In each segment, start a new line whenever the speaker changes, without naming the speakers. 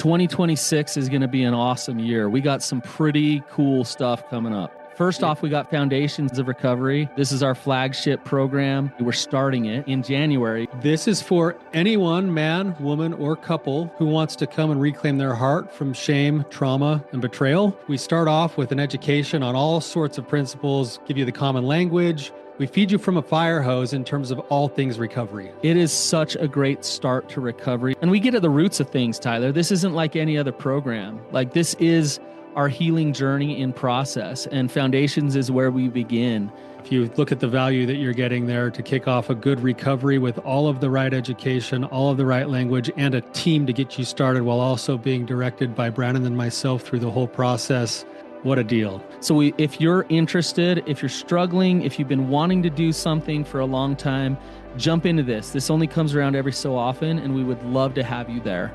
2026 is going to be an awesome year. We got some pretty cool stuff coming up. First off, we got Foundations of Recovery. This is our flagship program. We're starting it in January.
This is for anyone, man, woman, or couple who wants to come and reclaim their heart from shame, trauma, and betrayal. We start off with an education on all sorts of principles, give you the common language. We feed you from a fire hose in terms of all things recovery.
It is such a great start to recovery. And we get at the roots of things, Tyler. This isn't like any other program. Like, this is our healing journey in process, and Foundations is where we begin.
If you look at the value that you're getting there to kick off a good recovery with all of the right education, all of the right language, and a team to get you started while also being directed by Brandon and myself through the whole process, what a deal.
So if you're interested, if you're struggling, if you've been wanting to do something for a long time, jump into this. This only comes around every so often, and we would love to have you there.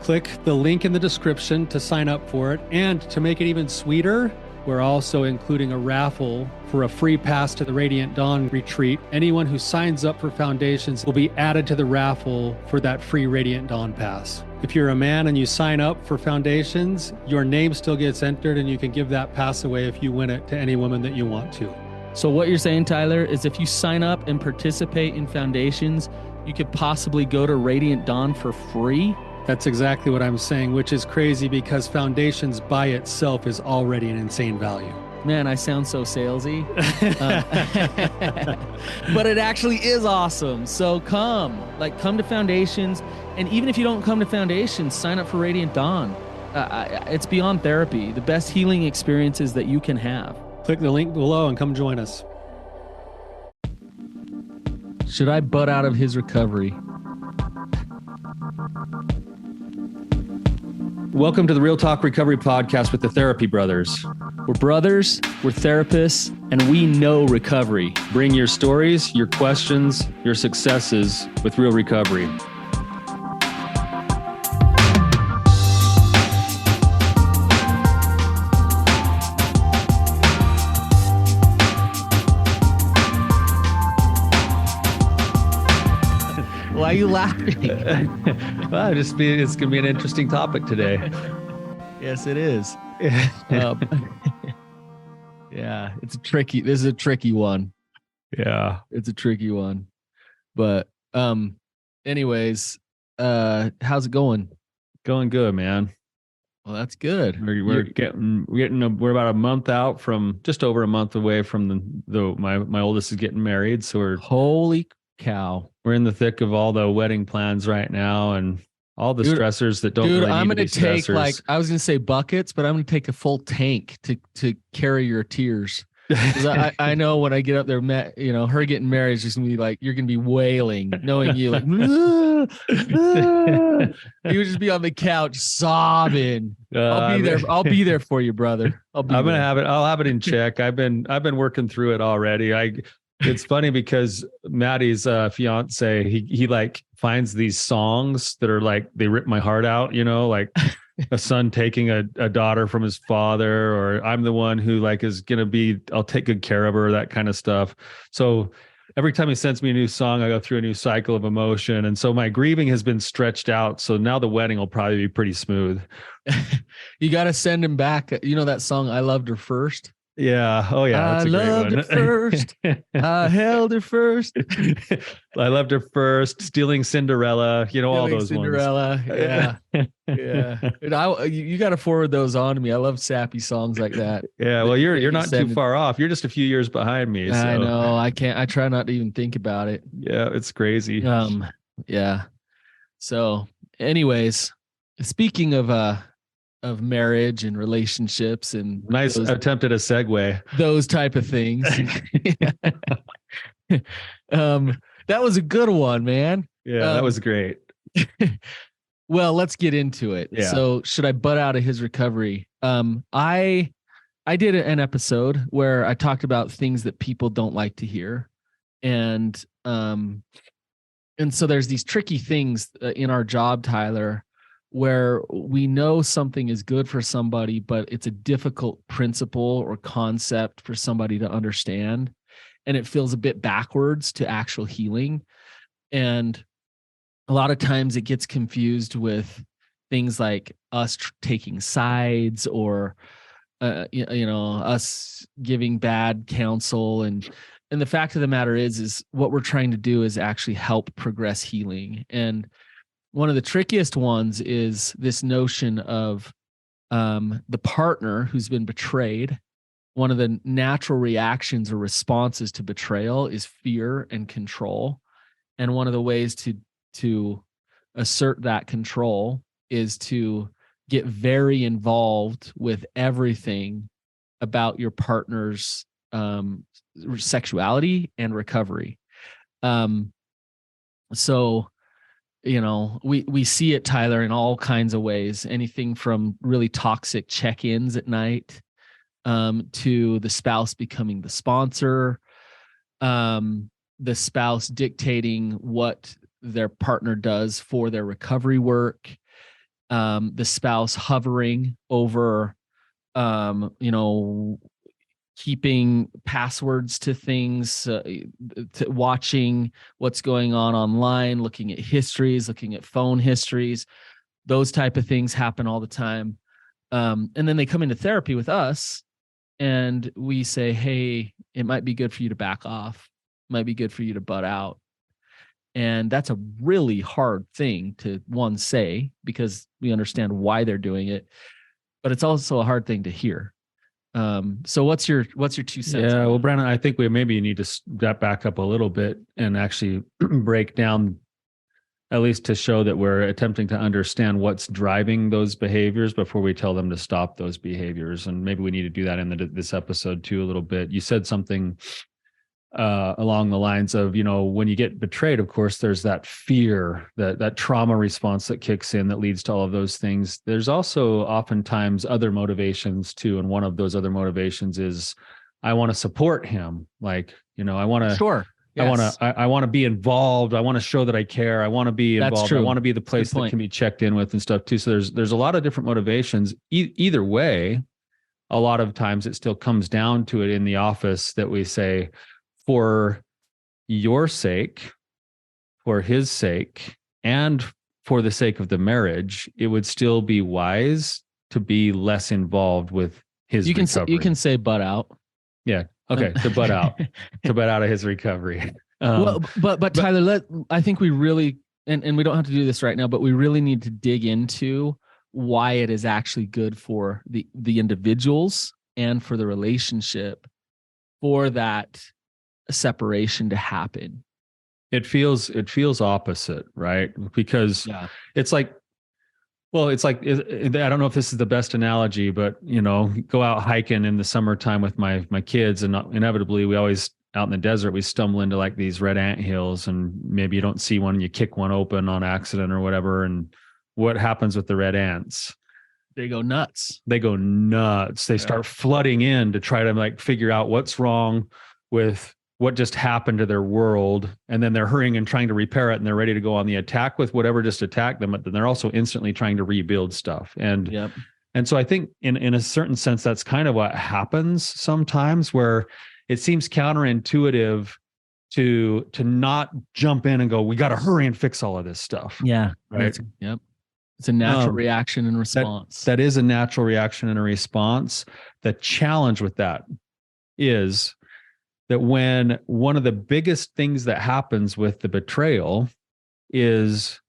Click the link in the description to sign up for it. And to make it even sweeter, we're also including a raffle for a free pass to the Radiant Dawn retreat. Anyone who signs up for Foundations will be added to the raffle for that free Radiant Dawn pass. If you're a man and you sign up for Foundations, your name still gets entered, and you can give that pass away if you win it to any woman that you want to.
So what you're saying, Tyler, is if you sign up and participate in Foundations, you could possibly go to Radiant Dawn for free?
That's exactly what I'm saying, which is crazy because Foundations by itself is already an insane value.
Man, I sound so salesy. But it actually is awesome. So come to Foundations. And even if you don't come to Foundations, sign up for Radiant Dawn. It's beyond therapy, the best healing experiences that you can have.
Click the link below and come join us.
Should I butt out of his recovery?
Welcome to the Real Talk Recovery Podcast with the Therapy Brothers.
We're brothers, we're therapists, and we know recovery.
Bring your stories, your questions, your successes with real recovery.
Why are you laughing?
Well, it's going to be an interesting topic today.
Yes, it is. Yeah, this is a tricky one.
Yeah.
It's a tricky one. But anyways, how's it going?
Going good, man.
Well, that's good.
We're about a month out from, just over a month away from my oldest is getting married. So
holy cow.
We're in the thick of all the wedding plans right now and all the stressors that don't really
I'm
need to
going
be
to take
stressors.
I was going to say buckets, but I'm going to take a full tank to carry your tears. Because I know when I get up there, her getting married is just going to be like, you're going to be wailing, knowing you like, you would just be on the couch sobbing. I'll be there for you, brother. I'll
have it in check. I've been working through it already. It's funny because Maddie's fiance, he like finds these songs that are like, they rip my heart out, like a son taking a daughter from his father, or I'm the one who like is going to be, I'll take good care of her, that kind of stuff. So every time he sends me a new song, I go through a new cycle of emotion. And so my grieving has been stretched out. So now the wedding will probably be pretty smooth.
You got to send him back. You know that song, I Loved Her First?
Yeah. Oh, yeah. That's a great
loved
one.
her first. I held her first.
I loved her first. Stealing Cinderella. All those
Cinderella. Ones. Yeah. Yeah. You got to forward those on to me. I love sappy songs like that.
Yeah. Well, you're not too far off. You're just a few years behind me. So.
I know. I can't. I try not to even think about it.
Yeah. It's crazy.
Yeah. So, anyways, speaking of marriage and relationships and
nice attempt at a segue,
those type of things. That was a good one, man.
Yeah, that was great.
Well, let's get into it.
Yeah.
So should I butt out of his recovery? I did an episode where I talked about things that people don't like to hear. And so there's these tricky things in our job, Tyler, where we know something is good for somebody, but it's a difficult principle or concept for somebody to understand. And it feels a bit backwards to actual healing. And a lot of times it gets confused with things like us taking sides or us giving bad counsel. And the fact of the matter is what we're trying to do is actually help progress healing. And one of the trickiest ones is this notion of the partner who's been betrayed. One of the natural reactions or responses to betrayal is fear and control. And one of the ways to assert that control is to get very involved with everything about your partner's sexuality and recovery. So, we see it, Tyler, in all kinds of ways. Anything from really toxic check-ins at night, to the spouse becoming the sponsor, the spouse dictating what their partner does for their recovery work, the spouse hovering over, keeping passwords to things, to watching what's going on online, looking at histories, looking at phone histories. Those type of things happen all the time. And then they come into therapy with us and we say, hey, it might be good for you to back off. It might be good for you to butt out. And that's a really hard thing to say, because we understand why they're doing it, but it's also a hard thing to hear. So what's your 2 cents?
Yeah, well, Brandon, I think we maybe need to step back up a little bit and actually break down, at least to show that we're attempting to understand what's driving those behaviors before we tell them to stop those behaviors. And maybe we need to do that in this episode too a little bit. You said something along the lines of, when you get betrayed, of course, there's that fear, that trauma response that kicks in that leads to all of those things. There's also oftentimes other motivations too. And one of those other motivations is, I want to support him. Like, I want to,
sure. Yes.
I want to be involved. I want to show that I care. I want to be involved.
That's true.
I want to be the place that can be checked in with and stuff too. So there's a lot of different motivations. Either way, a lot of times it still comes down to it in the office that we say, for your sake, for his sake, and for the sake of the marriage, it would still be wise to be less involved with his recovery.
You can say butt out.
Yeah. Okay. To butt out. To butt out of his recovery.
But Tyler, I think we really, and we don't have to do this right now, but we really need to dig into why it is actually good for the individuals and for the relationship for that separation to happen.
It feels opposite, right? Because it's like, I don't know if this is the best analogy, but go out hiking in the summertime with my kids, and inevitably we always out in the desert, we stumble into like these red ant hills, and maybe you don't see one and you kick one open on accident or whatever. And what happens with the red ants?
They go nuts.
They start flooding in to try to like figure out what's wrong with what just happened to their world. And then they're hurrying and trying to repair it, and they're ready to go on the attack with whatever just attacked them. But then they're also instantly trying to rebuild stuff. And so I think in a certain sense, that's kind of what happens sometimes, where it seems counterintuitive to not jump in and go, we got to hurry and fix all of this stuff.
Yeah.
Right.
It's a natural reaction and response.
That is a natural reaction and a response. The challenge with that is that when one of the biggest things that happens with the betrayal is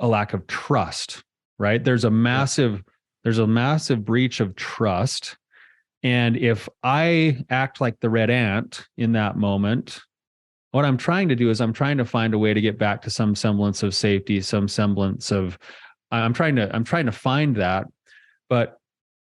a lack of trust, right? There's a massive breach of trust. And if I act like the red ant in that moment, what I'm trying to do is I'm trying to find a way to get back to some semblance of safety, some semblance of, I'm trying to find that, but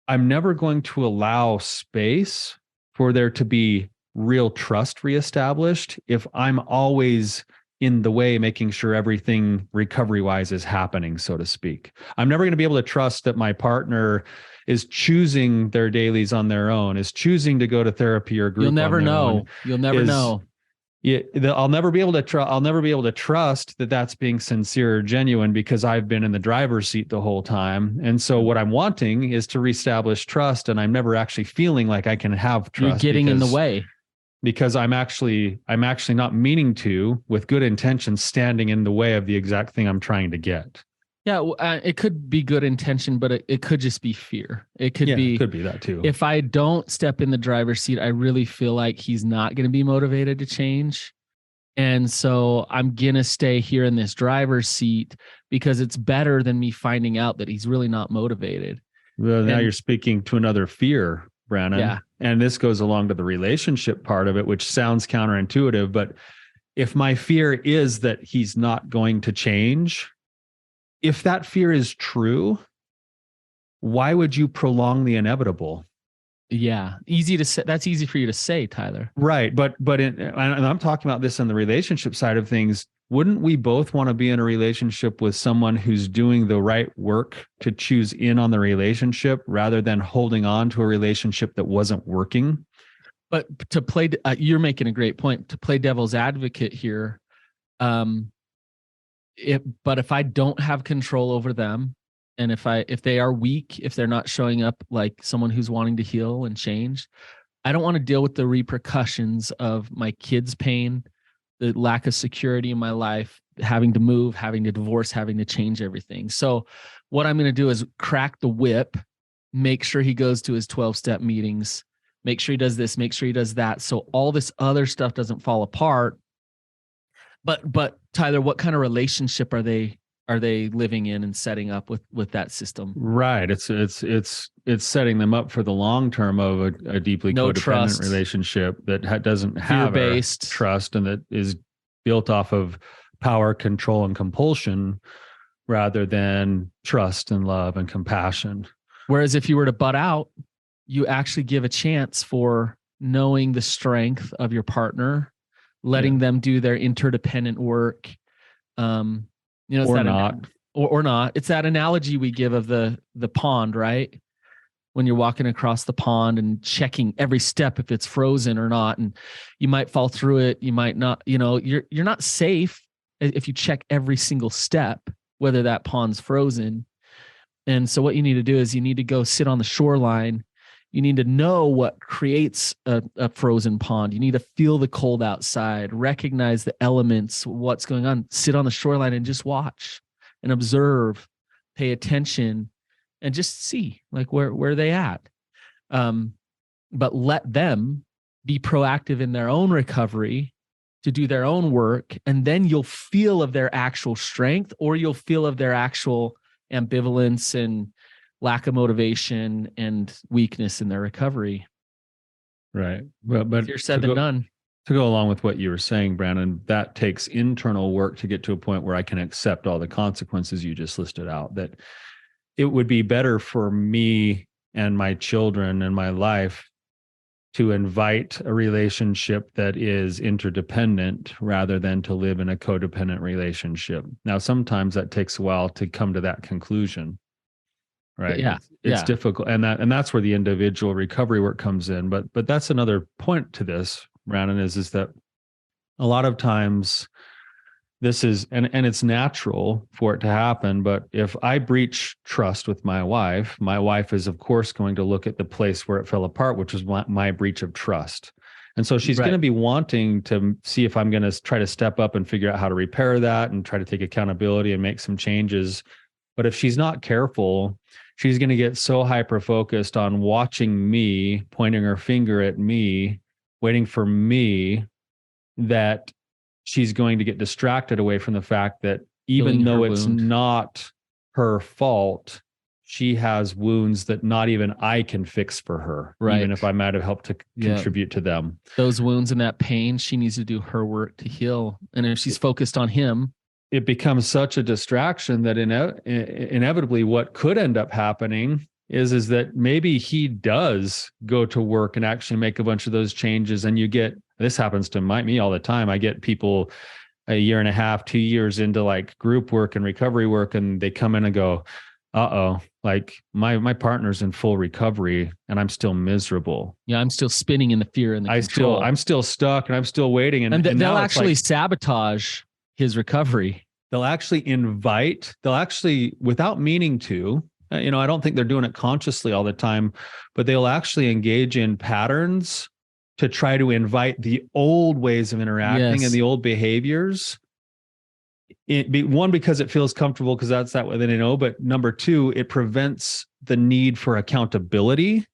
I'm never going to allow space for there to be real trust reestablished if I'm always in the way, making sure everything recovery-wise is happening, so to speak. I'm never going to be able to trust that my partner is choosing their dailies on their own, is choosing to go to therapy or group.
You'll never know. You'll never know.
Yeah, I'll never be able to trust that that's being sincere or genuine, because I've been in the driver's seat the whole time. And so what I'm wanting is to reestablish trust, and I'm never actually feeling like I can have trust.
You're getting in the way.
Because I'm actually not meaning to, with good intentions, standing in the way of the exact thing I'm trying to get.
Yeah, it could be good intention, but it could just be fear. It could be,
it could be that too.
If I don't step in the driver's seat, I really feel like he's not going to be motivated to change. And so I'm going to stay here in this driver's seat because it's better than me finding out that he's really not motivated.
Well, now you're speaking to another fear, Brandon.
Yeah.
And this goes along to the relationship part of it, which sounds counterintuitive. But if my fear is that he's not going to change, if that fear is true, why would you prolong the inevitable?
Yeah. Easy to say. That's easy for you to say, Tyler.
Right. But and I'm talking about this on the relationship side of things. Wouldn't we both want to be in a relationship with someone who's doing the right work to choose in on the relationship rather than holding on to a relationship that wasn't working?
But to play, you're making a great point. To play devil's advocate here, but if I don't have control over them, and if they are weak, if they're not showing up like someone who's wanting to heal and change, I don't want to deal with the repercussions of my kids' pain, the lack of security in my life, having to move, having to divorce, having to change everything. So what I'm going to do is crack the whip, make sure he goes to his 12-step meetings, make sure he does this, make sure he does that. So all this other stuff doesn't fall apart. But Tyler, what kind of relationship are they living in and setting up with that system?
Right. It's setting them up for the long term of a deeply
No
codependent
trust.
Relationship that doesn't have
fear-based
trust, and that is built off of power, control, and compulsion rather than trust and love and compassion.
Whereas if you were to butt out, you actually give a chance for knowing the strength of your partner, letting them do their interdependent work.
Or not.
Or not. It's that analogy we give of the pond, right? When you're walking across the pond and checking every step if it's frozen or not, and you might fall through it, you might not. You're not safe if you check every single step whether that pond's frozen. And so what you need to do is you need to go sit on the shoreline. You need to know what creates a frozen pond. You need to feel the cold outside, recognize the elements, what's going on, sit on the shoreline and just watch and observe, pay attention, and just see like where they at. But let them be proactive in their own recovery to do their own work. And then you'll feel of their actual strength, or you'll feel of their actual ambivalence and lack of motivation and weakness in their recovery.
Right. But
easier said than done.
To go along with what you were saying, Brandon, that takes internal work to get to a point where I can accept all the consequences you just listed out. That it would be better for me and my children and my life to invite a relationship that is interdependent rather than to live in a codependent relationship. Now, sometimes that takes a while to come to that conclusion. Right.
Yeah.
It's difficult. And that's where the individual recovery work comes in. But that's another point to this, Brandon, is that a lot of times this is, and it's natural for it to happen. But if I breach trust with my wife is of course going to look at the place where it fell apart, which is my breach of trust. And so she's going to be wanting to see if I'm going to try to step up and figure out how to repair that and try to take accountability and make some changes. But if she's not careful, she's going to get so hyper-focused on watching me, pointing her finger at me, waiting for me, that she's going to get distracted away from the fact that even though it's not her fault, she has wounds that not even I can fix for her, even if I might have helped to contribute to them.
Those wounds and that pain, she needs to do her work to heal. And if she's focused on him,
it becomes such a distraction that inevitably what could end up happening is that maybe he does go to work and actually make a bunch of those changes. And this happens to me all the time. I get people a year and a half, 2 years into like group work and recovery work, and they come in and go, like my partner's in full recovery and I'm still miserable.
Yeah, I'm still spinning in the fear and the control.
I'm still stuck and I'm still waiting.
And they'll actually sabotage his recovery.
They'll actually without meaning to, I don't think they're doing it consciously all the time, but they'll actually engage in patterns to try to invite the old ways of interacting and the old behaviors one, because it feels comfortable because that's that way they know. But number two, it prevents the need for accountability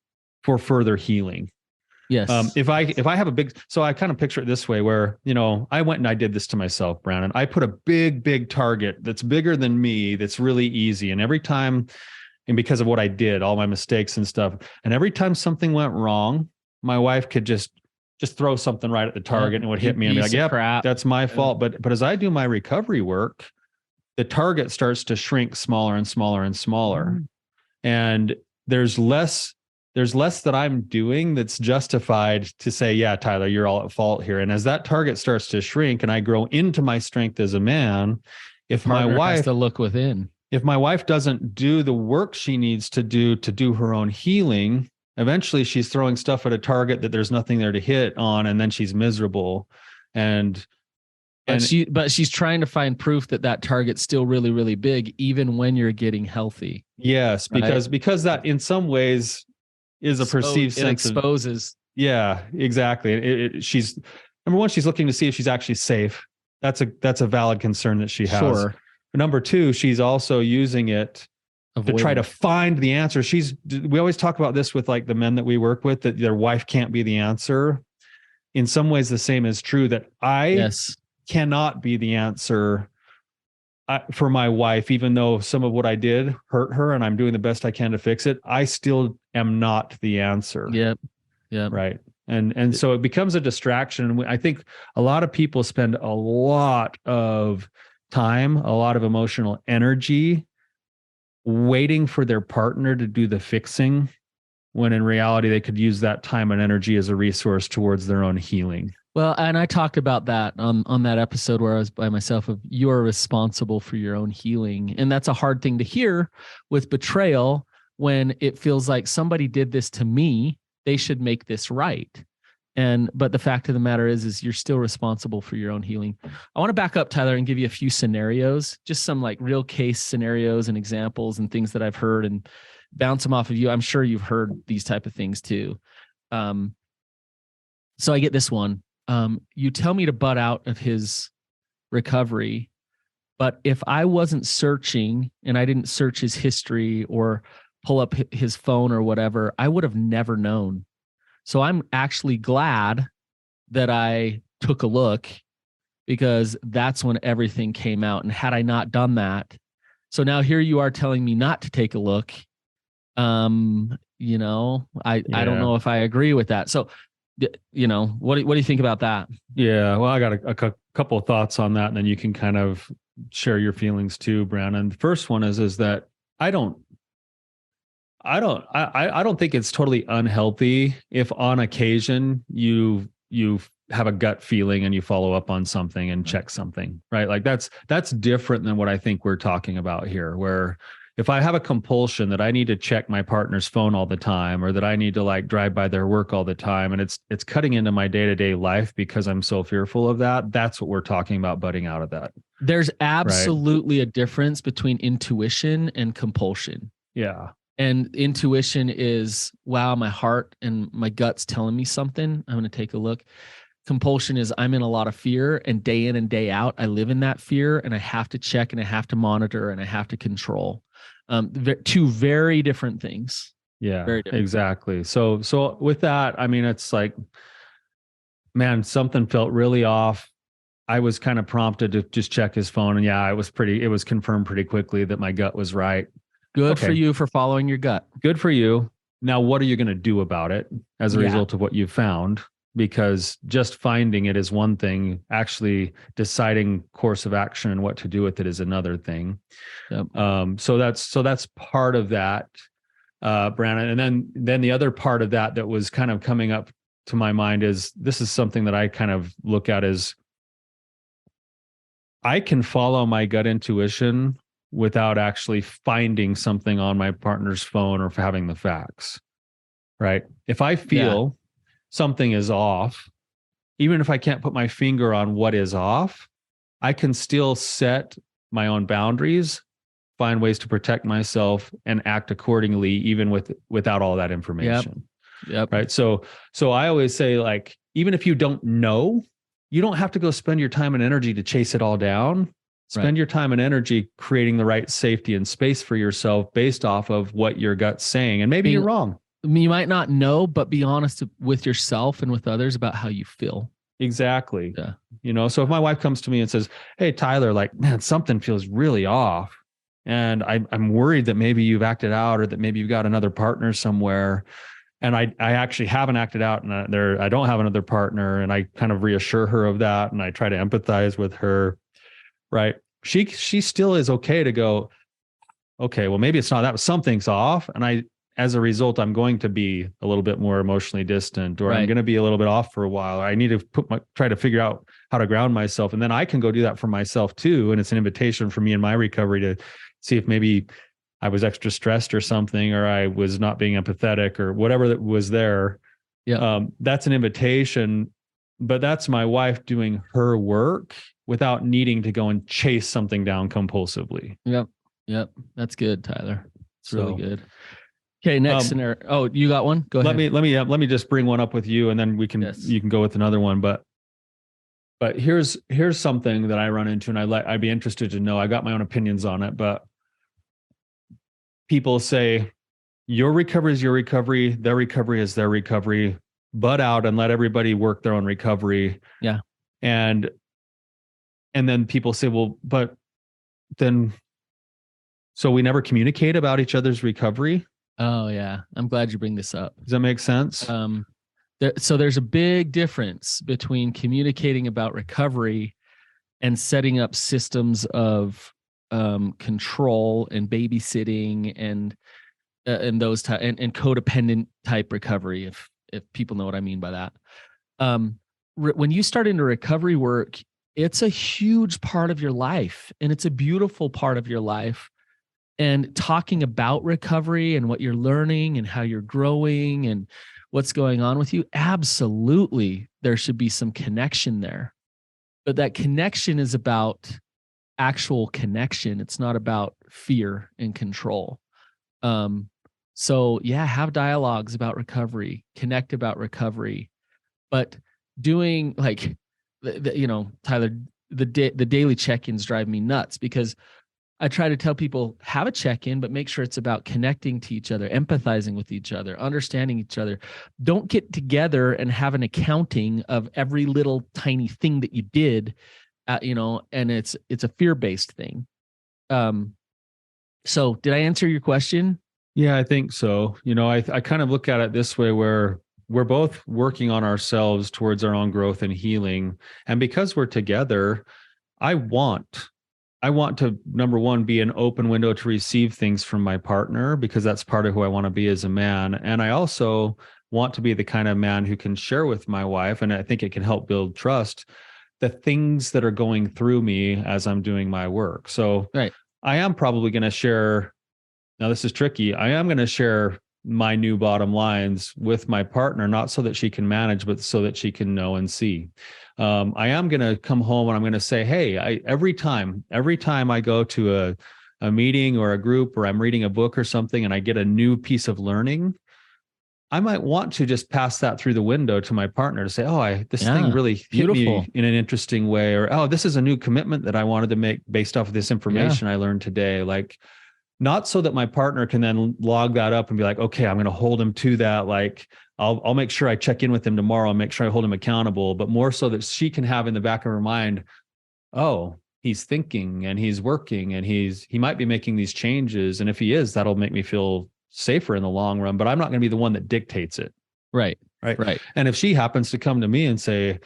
for further healing.
Yes.
If I have a big, so I kind of picture it this way where, I went and I did this to myself, Brandon. I put a big target that's bigger than me, that's really easy. And every time, and because of what I did, all my mistakes and stuff, and every time something went wrong, my wife could just throw something right at the target and it would hit me and be like, yep, that's my fault. But as I do my recovery work, the target starts to shrink smaller and smaller and smaller. And there's less that I'm doing that's justified to say, yeah, Tyler, you're all at fault here. And as that target starts to shrink and I grow into my strength as a man, if my wife
has to look within,
if my wife doesn't do the work she needs to do her own healing, eventually she's throwing stuff at a target that there's nothing there to hit on. And then she's miserable.
But she's trying to find proof that target's still really, really big, even when you're getting healthy.
Yes, because that in some ways is a perceived sense
exposes.
Yeah, exactly. She's number one, she's looking to see if she's actually safe. That's a valid concern that she has.
Sure.
But number two, she's also using it to try to find the answer. We always talk about this with like the men that we work with, that their wife can't be the answer. In some ways, the same is true, that I cannot be the answer for my wife, even though some of what I did hurt her and I'm doing the best I can to fix it. I still am not the answer.
Yep.
Right. And so it becomes a distraction. And I think a lot of people spend a lot of time, a lot of emotional energy waiting for their partner to do the fixing, when in reality, they could use that time and energy as a resource towards their own healing.
Well, and I talked about that on that episode where I was by myself of you're responsible for your own healing. And that's a hard thing to hear with betrayal, when it feels like somebody did this to me, they should make this right. But the fact of the matter is you're still responsible for your own healing. I want to back up, Tyler, and give you a few scenarios, just some like real case scenarios and examples and things that I've heard, and bounce them off of you. I'm sure you've heard these type of things too. So I get this one. You tell me to butt out of his recovery, but if I wasn't searching and I didn't search his history or pull up his phone or whatever, I would have never known. So I'm actually glad that I took a look, because that's when everything came out. And had I not done that, so now here you are telling me not to take a look. I don't know if I agree with that. So, what do you think about that?
Yeah, well, I got a couple of thoughts on that, and then you can kind of share your feelings too, Brandon. The first one is that I don't think it's totally unhealthy if on occasion you have a gut feeling and you follow up on something and check something, right? Like that's different than what I think we're talking about here, where if I have a compulsion that I need to check my partner's phone all the time, or that I need to like drive by their work all the time, and it's cutting into my day-to-day life because I'm so fearful of that, that's what we're talking about, butting out of that.
There's absolutely a difference between intuition and compulsion.
Yeah.
And intuition is, wow, my heart and my gut's telling me something, I'm going to take a look. Compulsion is, I'm in a lot of fear, and day in and day out, I live in that fear, and I have to check and I have to monitor and I have to control. Two very different things.
Yeah, exactly. So with that, I mean, it's like, man, something felt really off. I was kind of prompted to just check his phone, and yeah, it was confirmed pretty quickly that my gut was right.
Good for you for following your gut.
Good for you. Now, what are you going to do about it as a result of what you've found? Because just finding it is one thing. Actually deciding course of action and what to do with it is another thing. Yep. So that's part of that, Brandon. And then the other part of that was kind of coming up to my mind is, this is something that I kind of look at as, I can follow my gut intuition without actually finding something on my partner's phone or for having the facts, right? If I feel something is off, even if I can't put my finger on what is off, I can still set my own boundaries, find ways to protect myself, and act accordingly, even without all that information.
Yep.
Right. So I always say, like, even if you don't know, you don't have to go spend your time and energy to chase it all down. Spend your time and energy creating the right safety and space for yourself based off of what your gut's saying. And maybe you're wrong.
You might not know, but be honest with yourself and with others about how you feel.
Exactly.
Yeah.
You know, so if my wife comes to me and says, "Hey, Tyler, like, man, something feels really off. And I'm worried that maybe you've acted out or that maybe you've got another partner somewhere." And I actually haven't acted out, and I don't have another partner. And I kind of reassure her of that. And I try to empathize with her. Right. She still is okay to go, okay, well, maybe it's not that, but something's off. And as a result, I'm going to be a little bit more emotionally distant, or I'm going to be a little bit off for a while. Or I need to try to figure out how to ground myself. And then I can go do that for myself too. And it's an invitation for me in my recovery to see if maybe I was extra stressed or something, or I was not being empathetic or whatever that was there.
Yeah.
That's an invitation, but that's my wife doing her work without needing to go and chase something down compulsively.
Yep. That's good, Tyler. It's really good. Okay. Next scenario. Oh, you got one? Go ahead.
Let me just bring one up with you, and then you can go with another one. But here's something that I run into, and I'd be interested to know. I got my own opinions on it, but people say your recovery is your recovery, their recovery is their recovery. Butt out and let everybody work their own recovery.
Yeah.
And then people say, well, but then, so we never communicate about each other's recovery.
Oh yeah. I'm glad you bring this up.
Does that make sense?
So there's a big difference between communicating about recovery and setting up systems of control and babysitting and those type and codependent type recovery, if people know what I mean by that. When you start into recovery work, it's a huge part of your life, and it's a beautiful part of your life. And talking about recovery and what you're learning and how you're growing and what's going on with you, absolutely, there should be some connection there. But that connection is about actual connection. It's not about fear and control. So yeah, have dialogues about recovery, connect about recovery, but doing like, Tyler, the daily check-ins drive me nuts, because I try to tell people, have a check-in, but make sure it's about connecting to each other, empathizing with each other, understanding each other. Don't get together and have an accounting of every little tiny thing that you did, and it's a fear-based thing. So did I answer your question?
Yeah, I think so. I kind of look at it this way, where we're both working on ourselves towards our own growth and healing. And because we're together, I want to, number one, be an open window to receive things from my partner, because that's part of who I want to be as a man. And I also want to be the kind of man who can share with my wife, and I think it can help build trust, the things that are going through me as I'm doing my work. So
right.
I am probably going to share, now this is tricky, I am going to share my new bottom lines with my partner, not so that she can manage, but so that she can know and see. I am going to come home and I'm going to say, hey, every time I go to a meeting or a group, or I'm reading a book or something, and I get a new piece of learning, I might want to just pass that through the window to my partner to say, oh, this thing really hit me in an interesting way, or, oh, this is a new commitment that I wanted to make based off of this information I learned today. Like, not so that my partner can then log that up and be like, okay, I'm going to hold him to that. Like, I'll make sure I check in with him tomorrow and make sure I hold him accountable, but more so that she can have in the back of her mind, oh, he's thinking and he's working and he might be making these changes. And if he is, that'll make me feel safer in the long run, but I'm not going to be the one that dictates it.
Right.
And if she happens to come to me and say,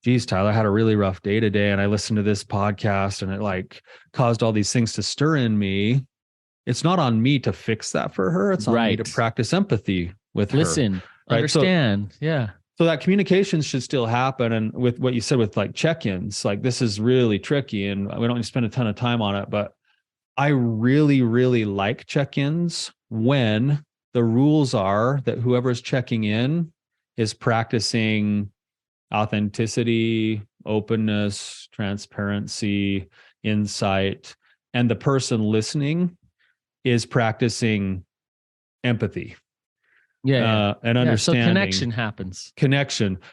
geez, Tyler, I had a really rough day today, and I listened to this podcast and it like caused all these things to stir in me, it's not on me to fix that for her. It's on me to practice empathy with her.
Listen, understand.
So that communication should still happen. And with what you said with like check-ins, like this is really tricky and we don't need to spend a ton of time on it, but I really, really like check-ins when the rules are that whoever's checking in is practicing authenticity, openness, transparency, insight, and the person listening is practicing empathy. And understanding.
So connection happens.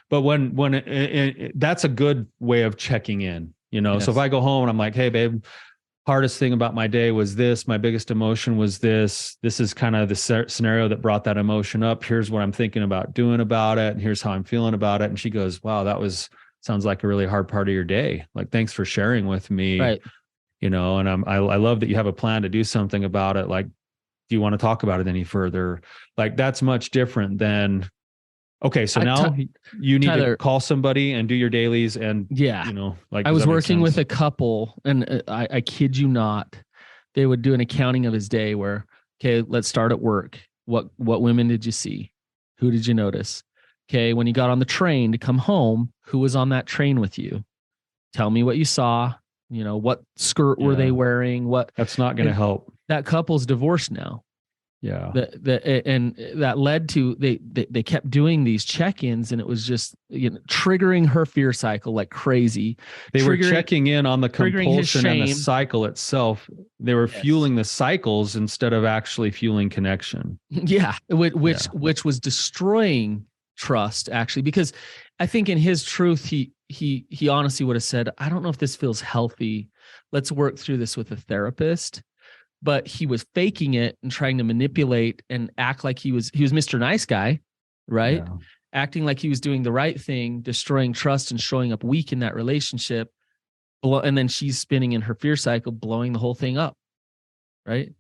But when that's a good way of checking in. you know? So if
Yes.
I go home and I'm like, hey, babe, hardest thing about my day was this, my biggest emotion was this is kind of the scenario that brought that emotion up. Here's what I'm thinking about doing about it. And here's how I'm feeling about it. And she goes, wow, sounds like a really hard part of your day. Like, thanks for sharing with me.
Right.
You know, and I love that you have a plan to do something about it. Like, do you want to talk about it any further? Like, that's much different than, okay, so now you need
Tyler,
to call somebody and do your dailies. And,
yeah,
you know, like,
I was working with a couple, and I kid you not, they would do an accounting of his day where, okay, let's start at work. What women did you see? Who did you notice? Okay, when you got on the train to come home, who was on that train with you? Tell me what you saw. You know, what skirt were they wearing?
That's not going to help.
That couple's divorced now.
Yeah.
And that led to they kept doing these check-ins, and it was just, you know, triggering her fear cycle like crazy.
They were checking in on the compulsion and the cycle itself. They were fueling the cycles instead of actually fueling connection.
Yeah, which was destroying trust, actually, because I think in his truth, he honestly would have said, I don't know if this feels healthy. Let's work through this with a therapist. But he was faking it and trying to manipulate and act like he was Mr. Nice Guy, right? Yeah. Acting like he was doing the right thing, destroying trust and showing up weak in that relationship. And then she's spinning in her fear cycle, blowing the whole thing up, right?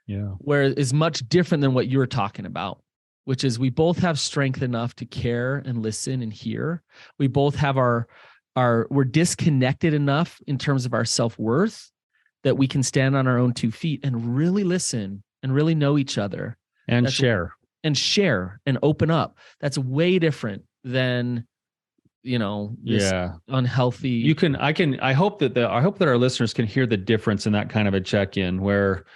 Yeah.
Where it's much different than what you're talking about, which is we both have strength enough to care and listen and hear. We both have we're disconnected enough in terms of our self-worth that we can stand on our own 2 feet and really listen and really know each other
and share
and open up. That's way different than, you know, this unhealthy.
I hope that our listeners can hear the difference in that kind of a check-in where,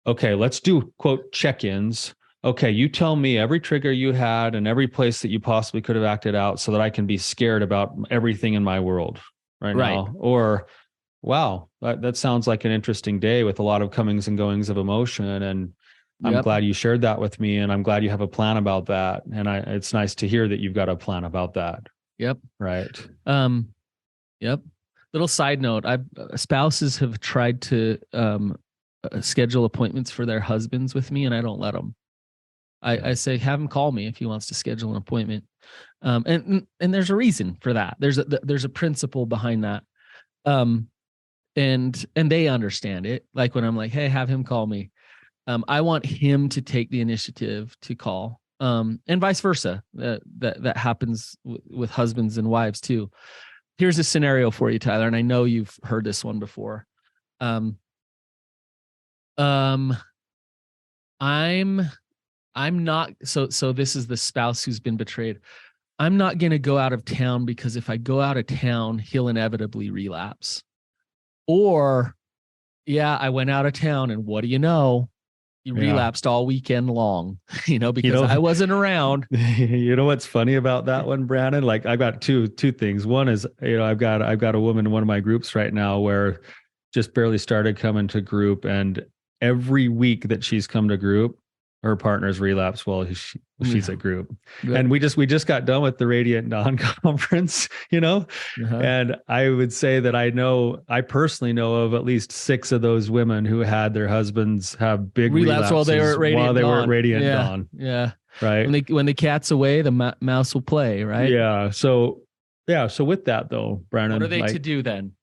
okay, let's do quote check-ins. Okay, you tell me every trigger you had and every place that you possibly could have acted out so that I can be scared about everything in my world right now. Or, wow, that sounds like an interesting day with a lot of comings and goings of emotion. And I'm glad you shared that with me. And I'm glad you have a plan about that. And it's nice to hear that you've got a plan about that.
Yep.
Right.
Yep. Little side note, spouses have tried to schedule appointments for their husbands with me, and I don't let them. I say, have him call me if he wants to schedule an appointment. And there's a reason for that. There's a principle behind that. And they understand it. Like when I'm like, hey, have him call me. I want him to take the initiative to call. And vice versa. That happens with husbands and wives too. Here's a scenario for you, Tyler, and I know you've heard this one before. I'm not, so this is the spouse who's been betrayed. I'm not going to go out of town because if I go out of town, he'll inevitably relapse. Or, yeah, I went out of town and what do you know? He relapsed all weekend long, because I wasn't around.
You know what's funny about that one, Brandon? Like I've got two things. One is, I've got a woman in one of my groups right now where just barely started coming to group, and every week that she's come to group, her partner's relapse while she's at group. Good. And we just got done with the Radiant Dawn conference, and I would say that I personally know of at least 6 of those women who had their husbands have big relapses
while they were at Radiant
Dawn.
Yeah.
Right.
When the cat's away, the mouse will play. Right.
Yeah. So with that though, Brandon,
what are they to do then?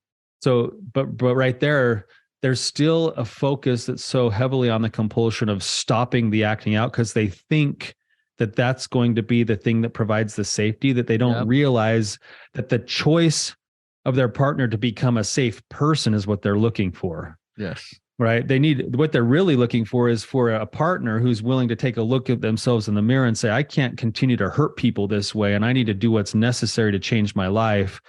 So, but right there, there's still a focus that's so heavily on the compulsion of stopping the acting out because they think that that's going to be the thing that provides the safety, that they don't realize that the choice of their partner to become a safe person is what they're looking for.
Yes.
Right. What they're really looking for is for a partner who's willing to take a look at themselves in the mirror and say, I can't continue to hurt people this way, and I need to do what's necessary to change my life.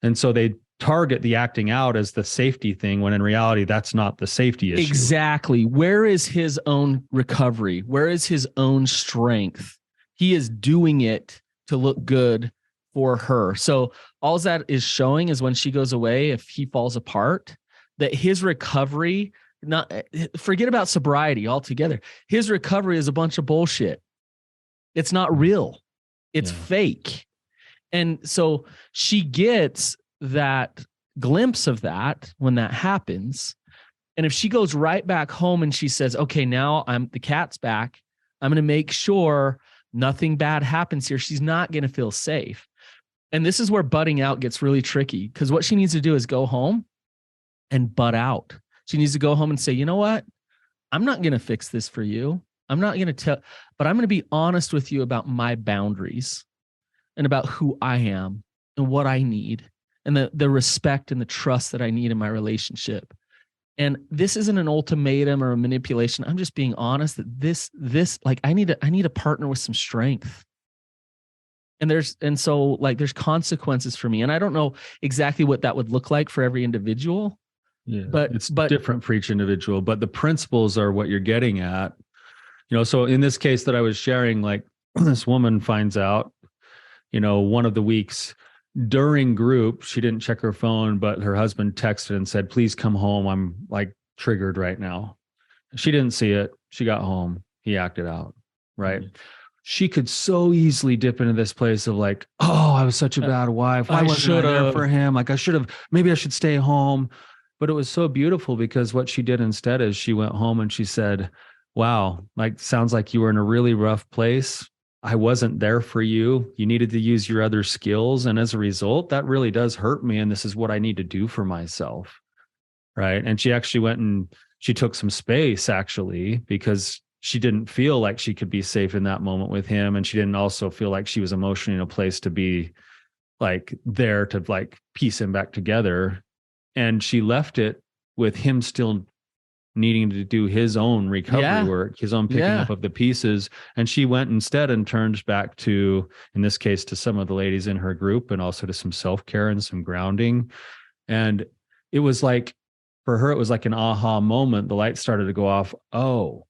And so they target the acting out as the safety thing, when in reality, that's not the safety issue.
Exactly. Where is his own recovery? Where is his own strength? He is doing it to look good for her. So all that is showing is when she goes away, if he falls apart, that his recovery, forget about sobriety altogether. His recovery is a bunch of bullshit. It's not real. It's fake. And so she gets that glimpse of that when that happens. And if she goes right back home and she says, okay, now the cat's back, I'm going to make sure nothing bad happens here, she's not going to feel safe. And this is where butting out gets really tricky, because what she needs to do is go home and butt out. She needs to go home and say, you know what? I'm not going to fix this for you. I'm not going to tell, but I'm going to be honest with you about my boundaries and about who I am and what I need and the respect and the trust that I need in my relationship. And this isn't an ultimatum or a manipulation. I'm just being honest that this like I need a partner with some strength. And so there's consequences for me. And I don't know exactly what that would look like for every individual.
Yeah, but it's different for each individual, but the principles are what you're getting at. So in this case that I was sharing, like this woman finds out, one of the weeks during group, she didn't check her phone, but her husband texted and said, please come home. I'm like triggered right now. She didn't see it. She got home. He acted out. Right. Mm-hmm. She could so easily dip into this place of like, oh, I was such a bad wife. Why wasn't I there for him? Like maybe I should stay home. But it was so beautiful because what she did instead is she went home and she said, wow, like sounds like you were in a really rough place. I wasn't there for you. You needed to use your other skills. And as a result, that really does hurt me. And this is what I need to do for myself. Right. And she actually went and she took some space actually, because she didn't feel like she could be safe in that moment with him. And she didn't also feel like she was emotionally in a place to be like there to like piece him back together. And she left it with him still needing to do his own recovery work, his own picking up of the pieces. And she went instead and turned back to, in this case, to some of the ladies in her group and also to some self-care and some grounding. And it was like, for her, it was like an aha moment. The light started to go off. Oh,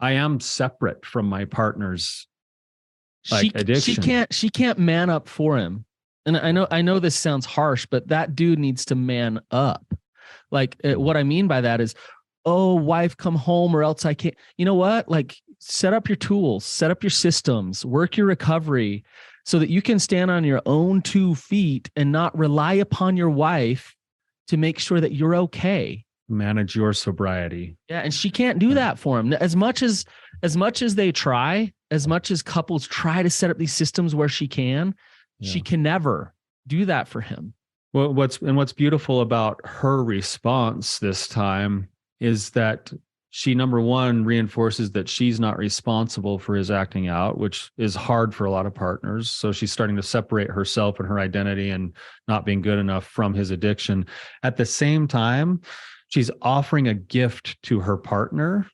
I am separate from my partner's addiction.
She can't man up for him. And I know this sounds harsh, but that dude needs to man up. What I mean by that is, oh, wife, come home or else I can't. You know what? Like, set up your tools, set up your systems, work your recovery so that you can stand on your own 2 feet and not rely upon your wife to make sure that you're okay.
Manage your sobriety.
Yeah. And she can't do that for him. As much as they try, as much as couples try to set up these systems where she can never do that for him.
Well, what's beautiful about her response this time is that she, number one, reinforces that she's not responsible for his acting out, which is hard for a lot of partners. So she's starting to separate herself and her identity and not being good enough from his addiction. At the same time, she's offering a gift to her partner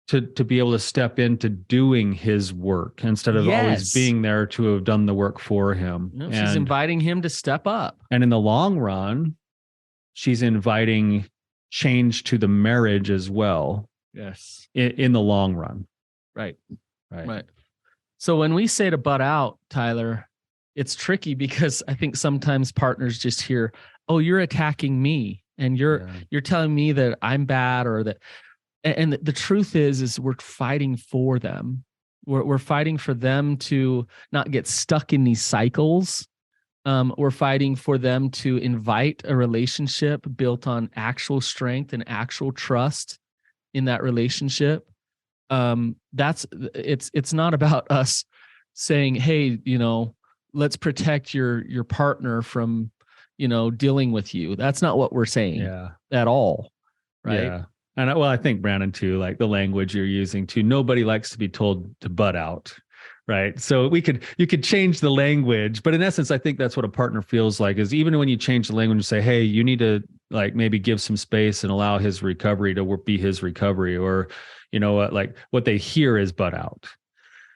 to be able to step into doing his work instead of always being there to have done the work for him.
No, she's inviting him to step up.
And in the long run, she's inviting change to the marriage as well.
Yes.
In the long run.
Right. So when we say to butt out, Tyler, it's tricky because I think sometimes partners just hear, oh, you're attacking me and you're telling me that I'm bad or that. And the truth is we're fighting for them. We're fighting for them to not get stuck in these cycles. We're fighting for them to invite a relationship built on actual strength and actual trust in that relationship. It's not about us saying, hey, let's protect your partner from, dealing with you. That's not what we're saying at all. Right.
Yeah. And I think Brandon too, like the language you're using too, nobody likes to be told to butt out. Right. So you could change the language, but in essence, I think that's what a partner feels like is even when you change the language and say, hey, you need to like maybe give some space and allow his recovery to be his recovery, or, like what they hear is butt out.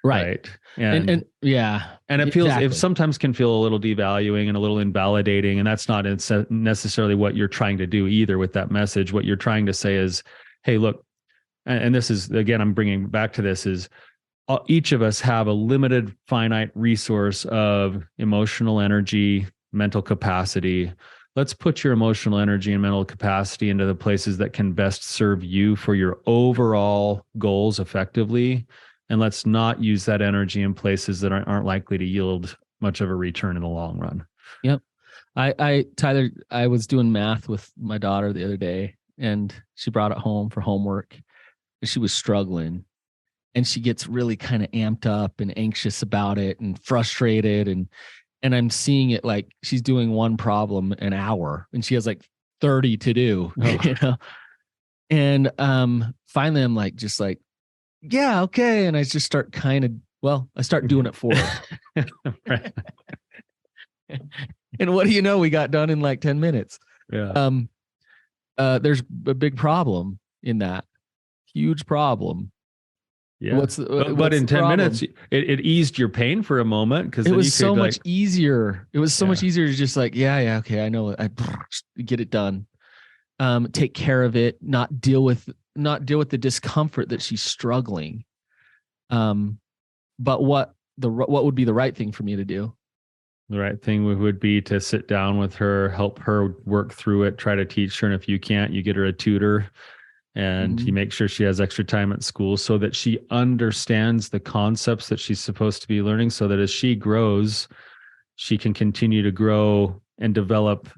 Right. And it
feels, it sometimes can feel a little devaluing and a little invalidating. And that's not necessarily what you're trying to do either with that message. What you're trying to say is, hey, look, and this is, again, I'm bringing back to this is, each of us have a limited, finite resource of emotional energy, mental capacity. Let's put your emotional energy and mental capacity into the places that can best serve you for your overall goals effectively. And let's not use that energy in places that aren't likely to yield much of a return in the long run.
Yep. Tyler, I was doing math with my daughter the other day, and she brought it home for homework. And she was struggling, and she gets really kind of amped up and anxious about it and frustrated. And I'm seeing it like she's doing one problem an hour and she has like 30 to do, you know? And finally I'm like, just like, yeah, okay. And I just start I start doing it for her.
Right.
And what do you know? We got done in like 10 minutes.
Yeah.
There's a big problem in that. Huge problem.
Yeah. But in 10 minutes, it eased your pain for a moment, because
it was so much easier. It was so much easier to just like, yeah, okay, I know. I get it done. Take care of it, not deal with the discomfort that she's struggling. But what would be the right thing for me to do?
The right thing would be to sit down with her, help her work through it, try to teach her. And if you can't, you get her a tutor, and you make sure she has extra time at school so that she understands the concepts that she's supposed to be learning, so that as she grows, she can continue to grow and develop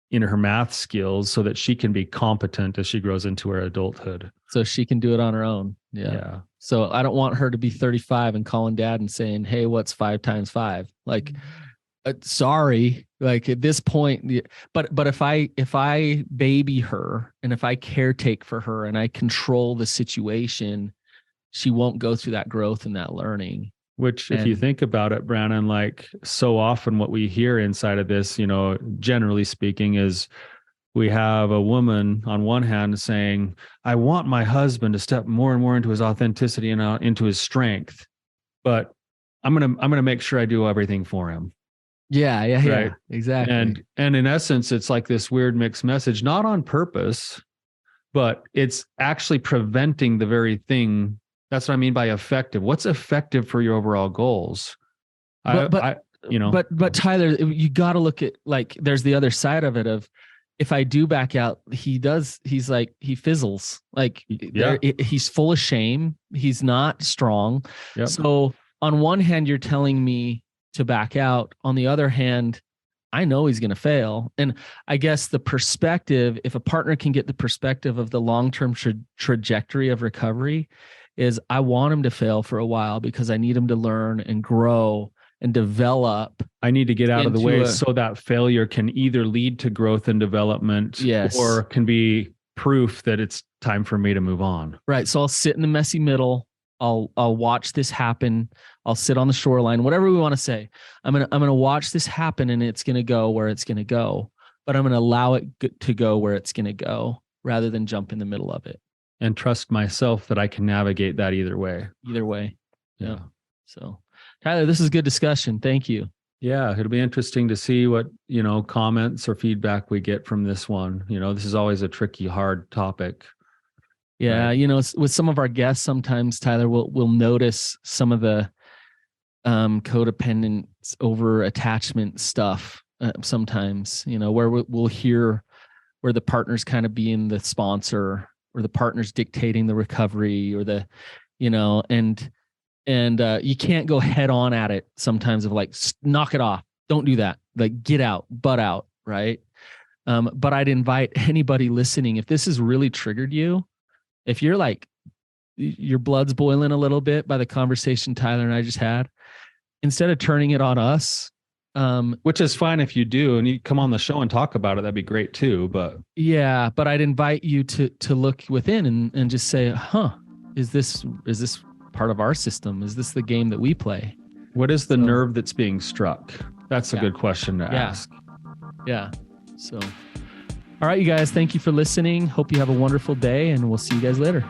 in her math skills so that she can be competent as she grows into her adulthood.
So she can do it on her own. Yeah. So I don't want her to be 35 and calling dad and saying, hey, what's 5 times 5? Like, sorry, like at this point, but if I baby her and if I caretake for her and I control the situation, she won't go through that growth and that learning.
Which, if you think about it, Brandon, like so often what we hear inside of this, generally speaking, is we have a woman on one hand saying, I want my husband to step more and more into his authenticity and into his strength, but I'm going to make sure I do everything for him.
Yeah,
right?
Exactly.
And in essence, it's like this weird mixed message, not on purpose, but it's actually preventing the very thing. That's what I mean by effective. What's effective for your overall goals?
But Tyler, you got to look at, like, there's the other side of it of, if I do back out, he fizzles. Like, he's full of shame. He's not strong. Yep. So on one hand, you're telling me to back out. On the other hand, I know he's going to fail. And I guess the perspective, if a partner can get the perspective of the long-term trajectory of recovery, is I want him to fail for a while because I need him to learn and grow and develop.
I need to get out of the way so that failure can either lead to growth and development, or can be proof that it's time for me to move on.
Right. So I'll sit in the messy middle. I'll watch this happen. I'll sit on the shoreline, whatever we want to say. I'm gonna watch this happen, and it's gonna go where it's gonna go. But I'm gonna allow it to go where it's gonna go, rather than jump in the middle of it.
And trust myself that I can navigate that either way.
Yeah. So, Tyler, this is a good discussion. Thank you.
Yeah, it'll be interesting to see what comments or feedback we get from this one. This is always a tricky, hard topic.
Yeah, right? With some of our guests, sometimes, Tyler, we'll notice some of the codependence over attachment stuff. Sometimes, where we'll hear where the partner's kind of being the sponsor, or the partner's dictating the recovery, or and you can't go head on at it sometimes of like, knock it off, don't do that, like get out, butt out, right? But I'd invite anybody listening, if this has really triggered you, if you're like, your blood's boiling a little bit by the conversation Tyler and I just had, instead of turning it on us,
which is fine if you do, and you come on the show and talk about it, that'd be great too. But
I'd invite you to look within and just say, is this part of our system? Is this the game that we play?
What is the nerve that's being struck? That's a good question to ask.
Yeah. So, all right, you guys, thank you for listening. Hope you have a wonderful day, and we'll see you guys later.